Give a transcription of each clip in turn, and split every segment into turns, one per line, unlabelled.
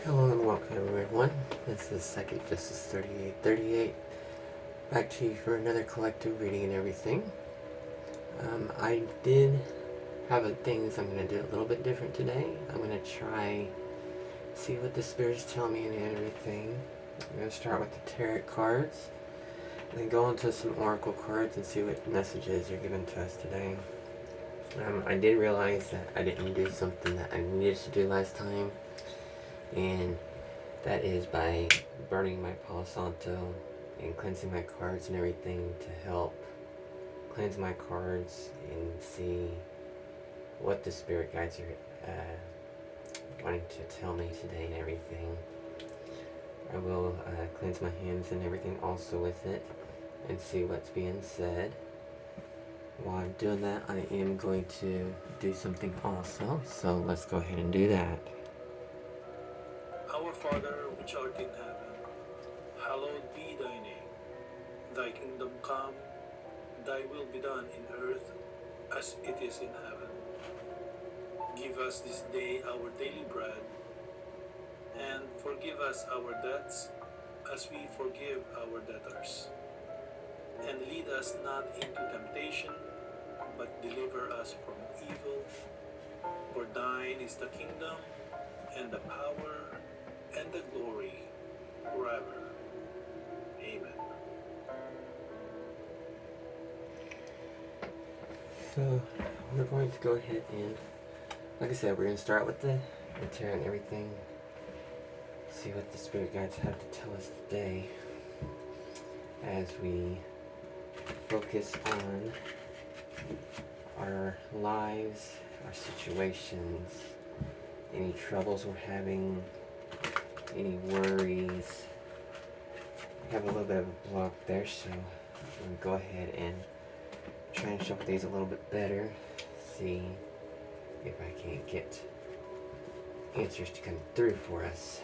Hello and welcome everyone. This is Psychic Justice 3838. Back to you for another collective reading and everything. I did have things I'm going to do a little bit different today. I'm going to try see what the spirits tell me and everything. I'm going to start with the tarot cards, and then go into some oracle cards and see what messages are given to us today. I did realize that I didn't do something that I needed to do last time, and that is by burning my Palo Santo and cleansing my cards and everything to help cleanse my cards and see what the spirit guides are wanting to tell me today and everything. I will cleanse my hands and everything also with it and see what's being said. While I'm doing that, I am going to do something also, so let's go ahead and do that.
Our Father, which art in heaven, hallowed be thy name. Thy kingdom come, thy will be done in earth as it is in heaven. Give us this day our daily bread, and forgive us our debts as we forgive our debtors. And lead us not into temptation, but deliver us from evil. For thine is the kingdom, and the power, and the glory, forever. Amen.
So we're going to go ahead and, like I said, we're going to start with the tarot and everything. See what the spirit guides have to tell us today as we focus on our lives, our situations, any troubles we're having, any worries. We have a little bit of a block there, so I'm going to go ahead and try and shuffle these a little bit better. See if I can't get answers to come through for us.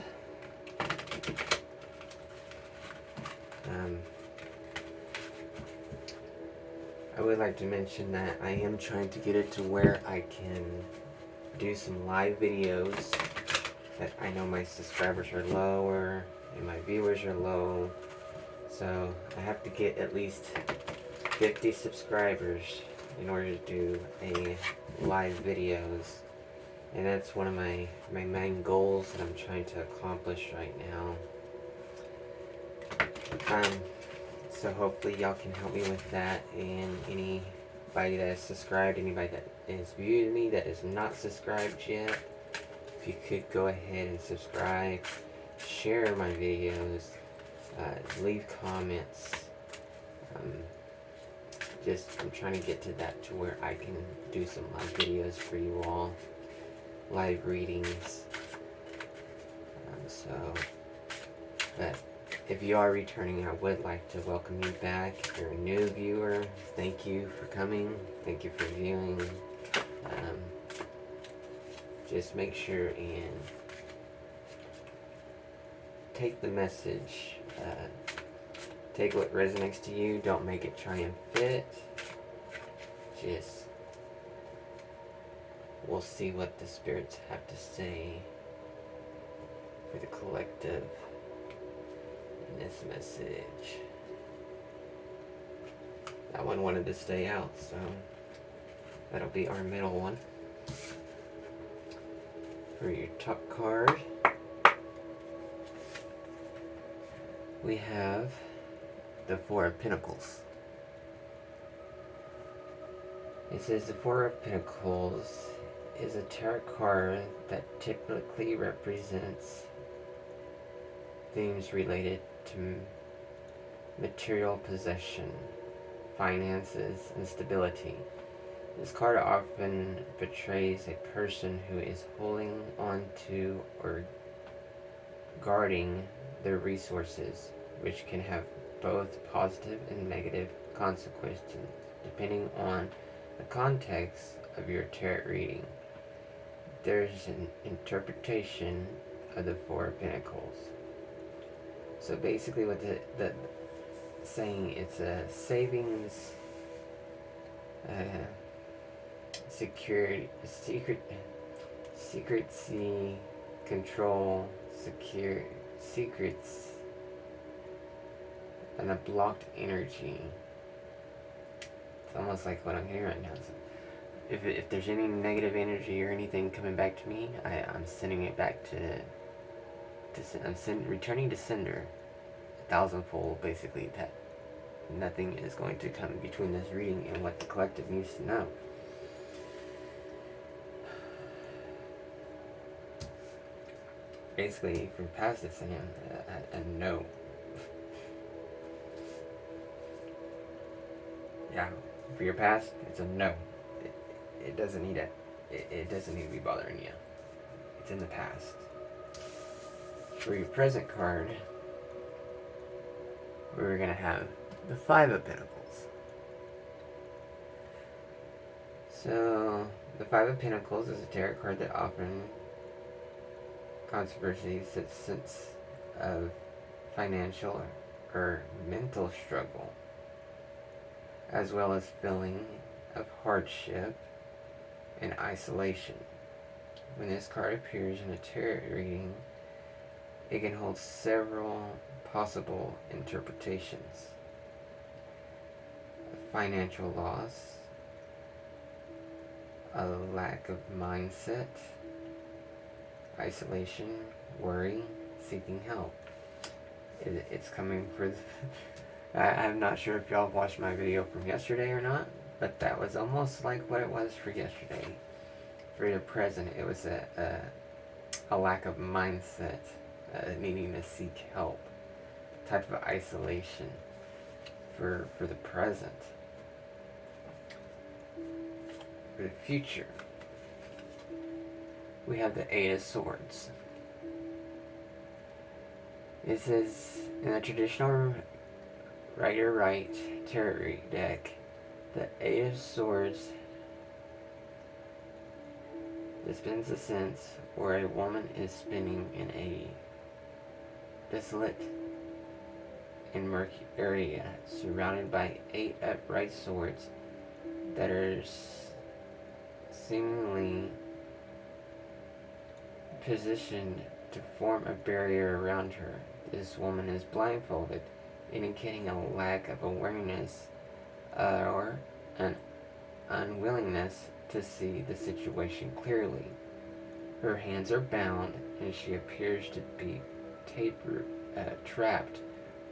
I would like to mention that I am trying to get it to where I can do some live videos. That I know my subscribers are lower and my viewers are low, so I have to get at least 50 subscribers in order to do a live videos, and that's one of my main goals that I'm trying to accomplish right now. So hopefully y'all can help me with that, and anybody that is subscribed, anybody that is viewing me that is not subscribed yet, if you could go ahead and subscribe, share my videos, leave comments. I'm trying to get to that to where I can do some live videos for you all, live readings. But if you are returning, I would like to welcome you back. If you're a new viewer, thank you for coming. Thank you for viewing. Just make sure and take the message. Take what resonates to you. Don't make it try and fit. Just, we'll see what the spirits have to say for the collective in this message. That one wanted to stay out, so that'll be our middle one. For your top card, we have the Four of Pentacles. It says the Four of Pentacles is a tarot card that typically represents themes related to material possession, finances, and stability. This card often portrays a person who is holding on to or guarding their resources, which can have both positive and negative consequences depending on the context of your tarot reading. There's an interpretation of the Four of Pentacles. So basically what the saying, it's a savings, security, secrecy, control, secure secrets, and a blocked energy. It's almost like what I'm hearing right now. So if there's any negative energy or anything coming back to me, I'm sending it back returning to sender, a thousandfold, basically. That nothing is going to come between this reading and what the collective needs to know. Basically, from past it's saying a no. Yeah, for your past, it's a no. It doesn't need it doesn't need to be bothering you. It's in the past. For your present card, we're gonna have the Five of Pentacles. So the Five of Pentacles is a tarot card that often controversy sits sense of financial or mental struggle, as well as feeling of hardship and isolation. When this card appears in a tarot reading, it can hold several possible interpretations. A financial loss, a lack of mindset, isolation, worry, seeking help. It's coming for... I'm not sure if y'all watched my video from yesterday or not, but that was almost like what it was for yesterday. For the present, it was a lack of mindset, needing to seek help, type of isolation for the present. For the future, we have the Eight of Swords. This is in the traditional Rider-Waite tarot deck. The Eight of Swords dispenses a sense where a woman is spinning in a desolate and murky area, surrounded by 8 upright swords that are seemingly positioned to form a barrier around her. This woman is blindfolded, indicating a lack of awareness or an unwillingness to see the situation clearly. Her hands are bound, and she appears to be trapped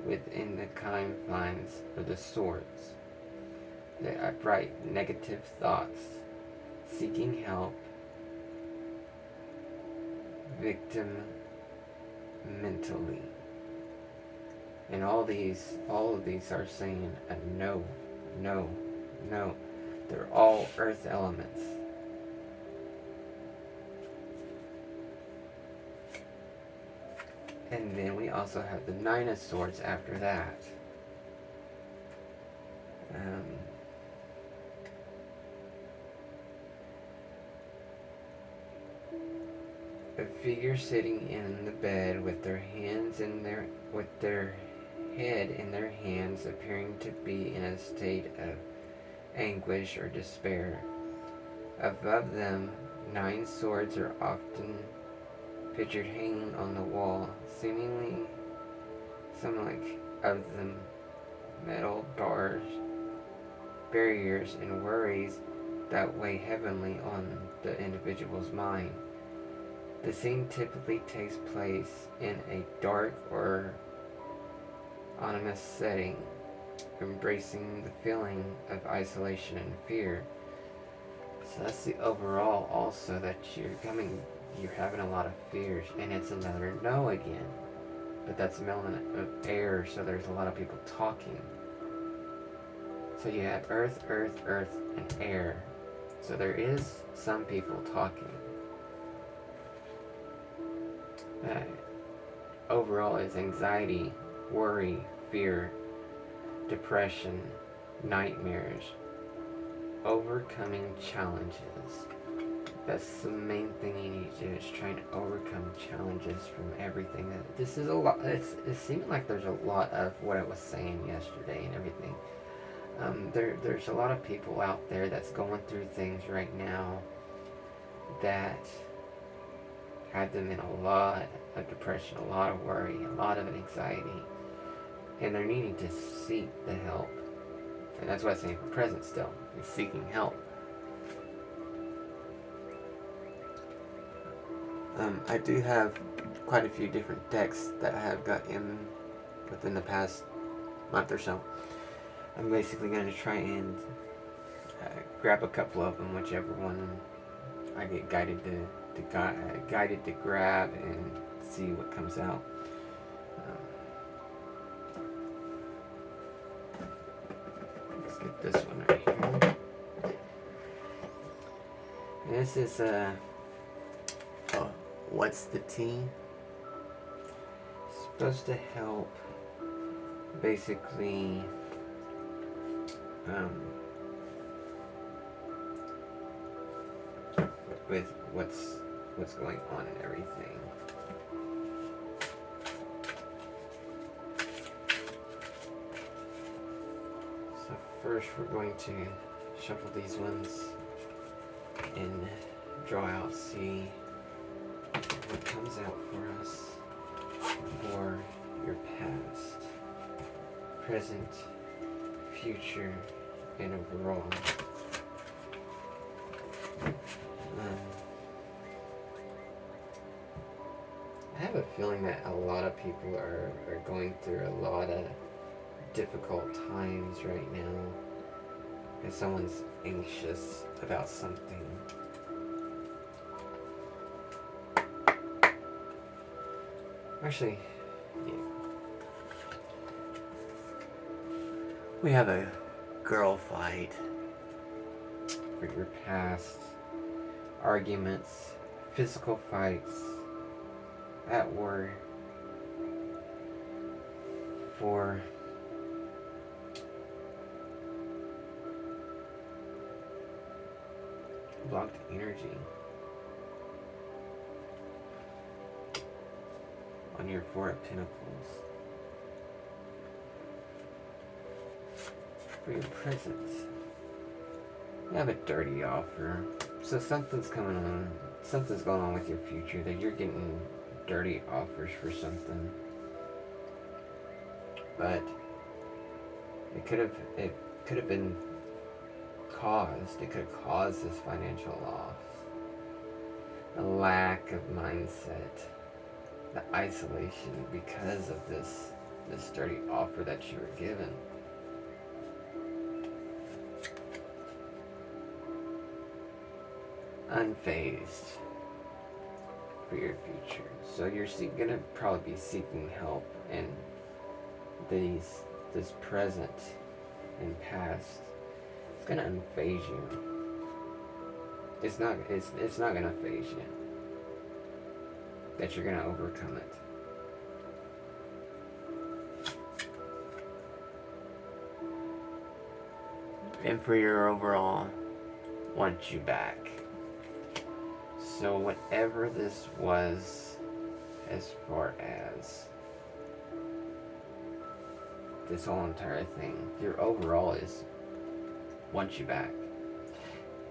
within the confines of the swords. The upright negative thoughts, seeking help, victim mentally. And all of these are saying a no, no, no. They're all earth elements. And then we also have the Nine of Swords after that. A figure sitting in the bed with their head in their hands, appearing to be in a state of anguish or despair. Above them, 9 swords are often pictured hanging on the wall, seemingly some like of them metal bars, barriers, and worries that weigh heavily on the individual's mind. The scene typically takes place in a dark or ominous setting, embracing the feeling of isolation and fear. So that's the overall also, that you're having a lot of fears, and it's another no again. But that's an element of air, so there's a lot of people talking. So you have earth, earth, earth, and air. So there is some people talking. Overall is anxiety, worry, fear, depression, nightmares, overcoming challenges. That's the main thing you need to do, is trying to overcome challenges from everything. This is a lot. It seemed like there's a lot of what I was saying yesterday and everything. There's a lot of people out there that's going through things right now that had them in a lot of depression, a lot of worry, a lot of anxiety, and they're needing to seek the help. And that's why I'm saying present still is seeking help. I do have quite a few different decks that I have got in within the past month or so. I'm basically going to try and grab a couple of them, whichever one I get guided to grab, and see what comes out. Let's get this one right here. And this is what's the tea? It's supposed to help basically with what's going on and everything. So first we're going to shuffle these ones and draw out, see what comes out for us for your past, present, future, and overall. I have a feeling that a lot of people are going through a lot of difficult times right now, and someone's anxious about something. Actually, yeah. We have a girl fight for your past, arguments, physical fights, at war, for blocked energy on your Four of Pentacles. For your presence, you have a dirty offer. So something's coming on, something's going on with your future, that you're getting dirty offers for something. But it could have been caused, it could have caused this financial loss. A lack of mindset, the isolation because of this dirty offer that you were given. Unfazed for your future. So you're gonna probably be seeking help, and this present and past, it's gonna unfaze you. It's not gonna faze you. That you're gonna overcome it. And for your overall, want you back. So whatever this was, as far as this whole entire thing, your overall is want you back.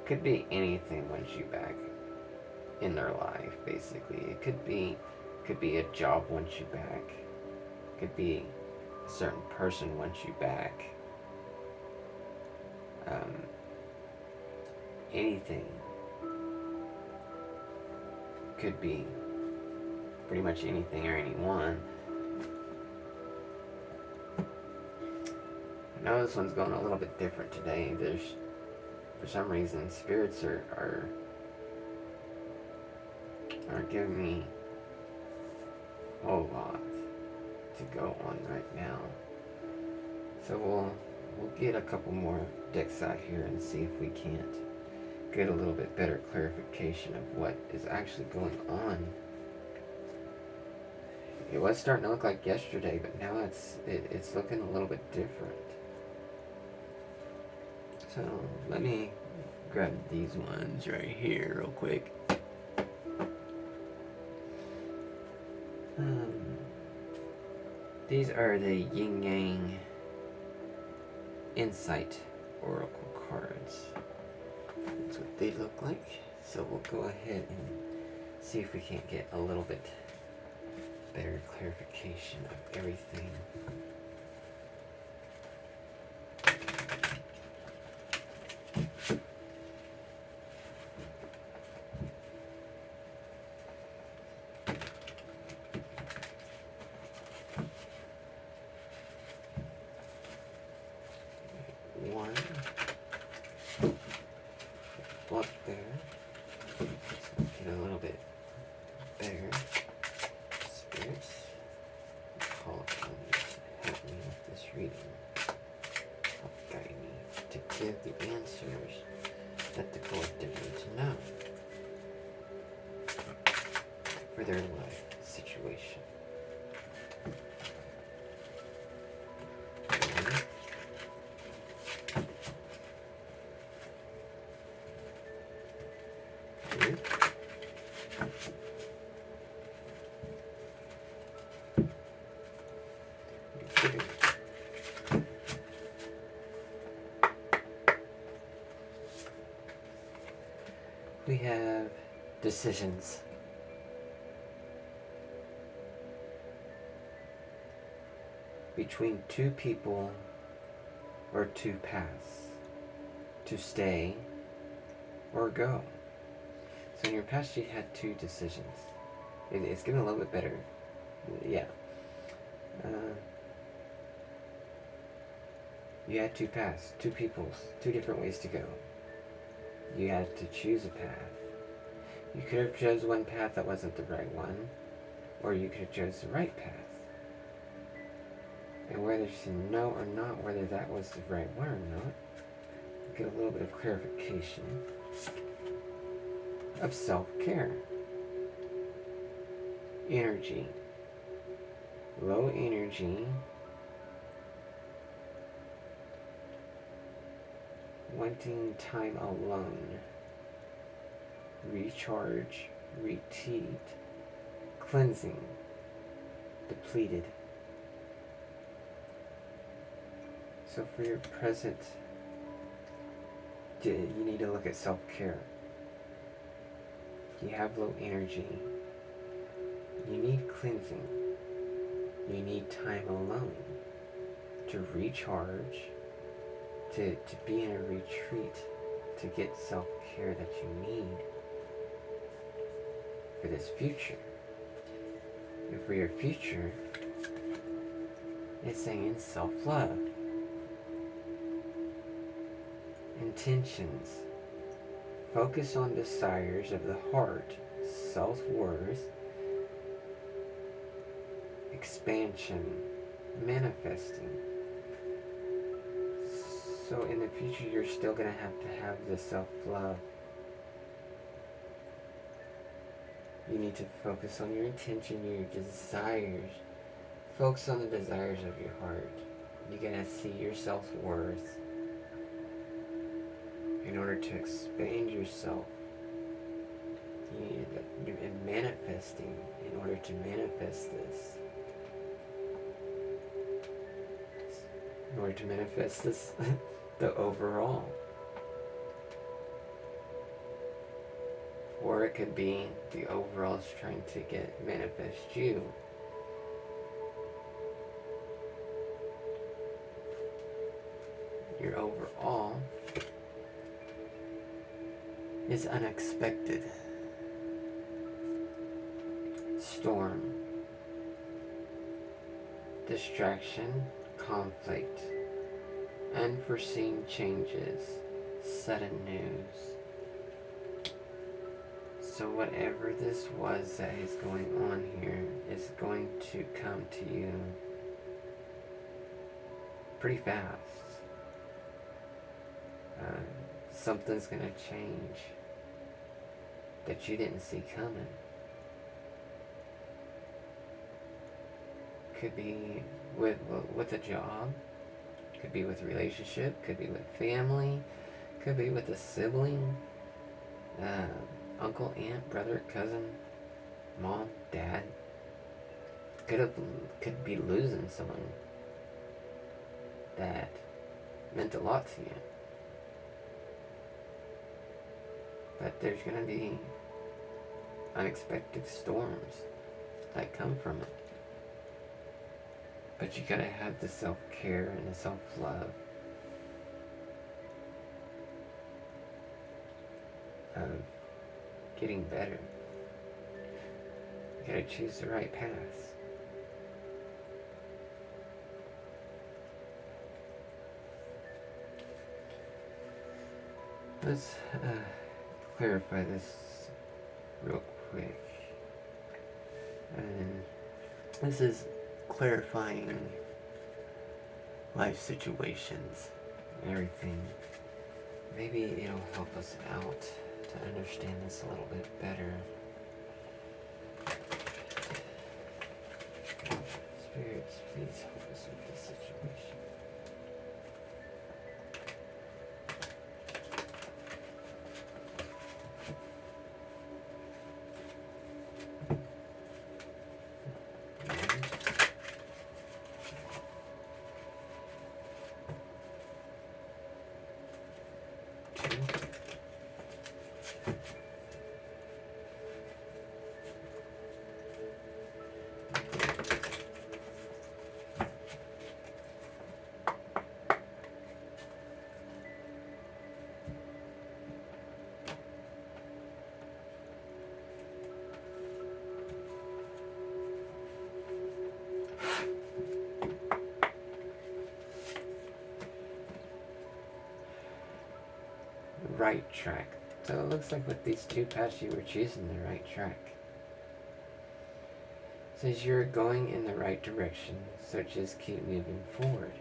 Could be anything wants you back in their life, basically. It could be a job wants you back. Could be a certain person wants you back. Anything. Could be pretty much anything or anyone. I know this one's going a little bit different today. There's, for some reason, spirits are giving me a whole lot to go on right now. So we'll get a couple more decks out here and see if we can't get a little bit better clarification of what is actually going on. It was starting to look like yesterday, but now it's looking a little bit different. So let me grab these ones right here real quick. These are the Yin Yang Insight Oracle cards. That's what they look like. So we'll go ahead and see if we can't get a little bit better clarification of everything. One up there. Get a little bit better. Spirits, call upon you to help me with this reading. Help guide me to give the answers that the collective need to know for their life situation. We have decisions. Between two people or two paths. To stay or go. So in your past you had two decisions. It's getting a little bit better. Yeah. You had two paths, two peoples, two different ways to go. You had to choose a path. You could have chose one path that wasn't the right one, or you could have chose the right path. And whether to know or not whether that was the right one or not, get a little bit of clarification of self-care. Energy. Low energy. Wanting time alone. Recharge. Reteat. Cleansing. Depleted. So for your present, you need to look at self-care. You have low energy. You need cleansing. You need time alone to recharge, to be in a retreat, to get self-care that you need for this future. And for your future, it's saying self-love. Intentions. Focus on desires of the heart, self-worth, expansion, manifesting. So in the future, you're still going to have the self-love. You need to focus on your intention, your desires. Focus on the desires of your heart. You're going to see your self-worth. In order to expand yourself, you need to, and manifesting, in order to manifest this. In order to manifest this, the overall. Or it could be the overall is trying to manifest you. Your overall is unexpected. Storm. Distraction, conflict, unforeseen changes, sudden news. So whatever this was that is going on here is going to come to you pretty fast. Something's going to change that you didn't see coming. Could be with a job, could be with a relationship, could be with family, could be with a sibling, uncle, aunt, brother, cousin, mom, dad. Could be losing someone that meant a lot to you. But there's going to be unexpected storms that come from it. But you gotta have the self-care and the self-love of getting better. You gotta choose the right path. Let's clarify this real quick. And this is clarifying life situations and everything. Maybe it'll help us out to understand this a little bit better. Spirits, please help us with this situation. Right track. So it looks like with these two paths you were choosing the right track. It says you're going in the right direction, so just keep moving forward.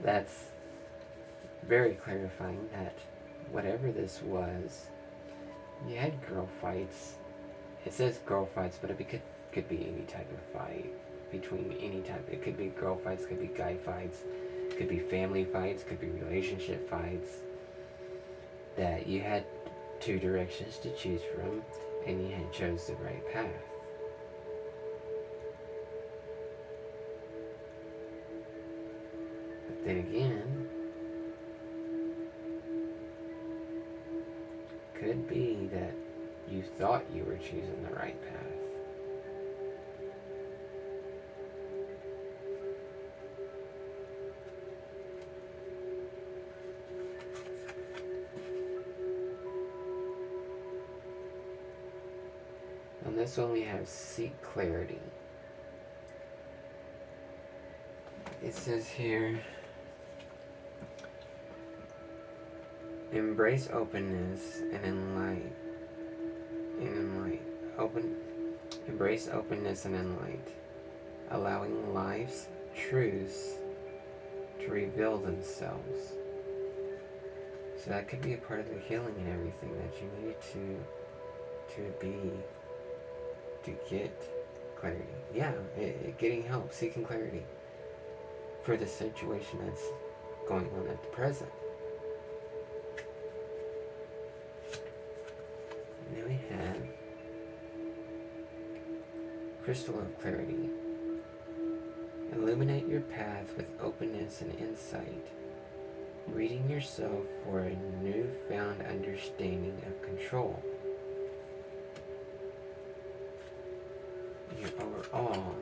That's very clarifying that whatever this was, you had girl fights. It says girl fights, but it could be any type of fight between any type. It could be girl fights, could be guy fights, could be family fights, could be relationship fights. That you had two directions to choose from, and you had chose the right path. But then again, could be that you thought you were choosing the right path. On this one we have seek clarity. It says here, embrace openness and enlight. Embrace openness and enlight, allowing life's truths to reveal themselves. So that could be a part of the healing and everything that you need to get clarity. Yeah, getting help, seeking clarity for the situation that's going on at the present. And then we have Crystal of Clarity. Illuminate your path with openness and insight, reading yourself for a newfound understanding of control. Overall,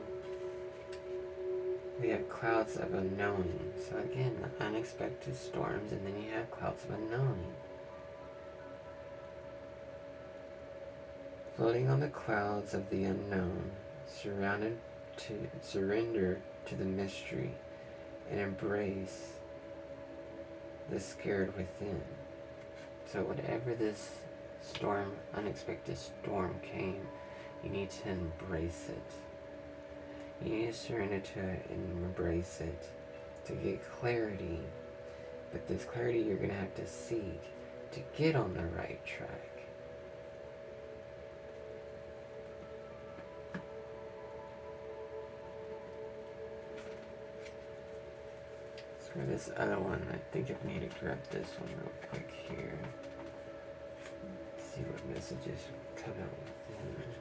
we have clouds of unknowing. So again, the unexpected storms, and then you have clouds of unknowing. Floating on the clouds of the unknown, surrender to the mystery and embrace the scared within. So whatever this storm, unexpected storm came, you need to embrace it. You need to surrender to it and embrace it to get clarity. But this clarity you're going to have to seek to get on the right track. So for this other one, I think I need to grab this one real quick here. Let's see what messages come out with them.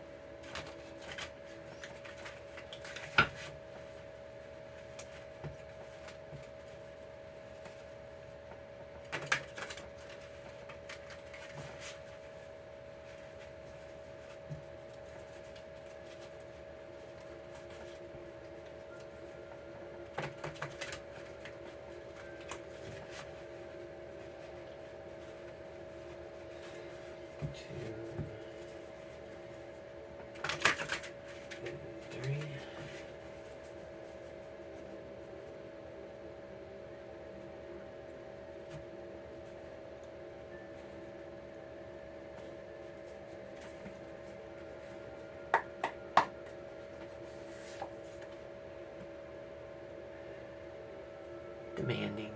demanding.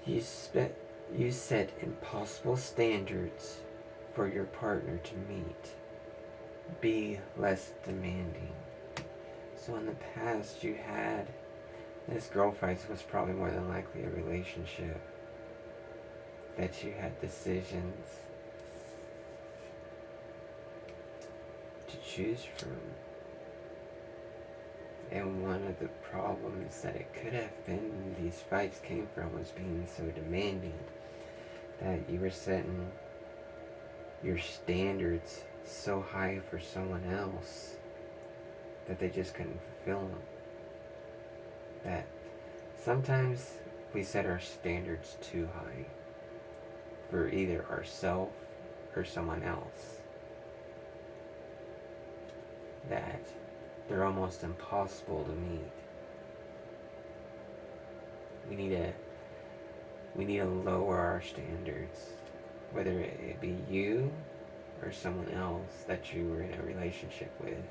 You set impossible standards for your partner to meet. Be less demanding. So in the past you had this girlfriend was probably more than likely a relationship that you had decisions to choose from. And one of the problems that it could have been these fights came from was being so demanding that you were setting your standards so high for someone else that they just couldn't fulfill them. That sometimes we set our standards too high for either ourselves or someone else. That they're almost impossible to meet. We need to lower our standards, whether it be you or someone else that you were in a relationship with.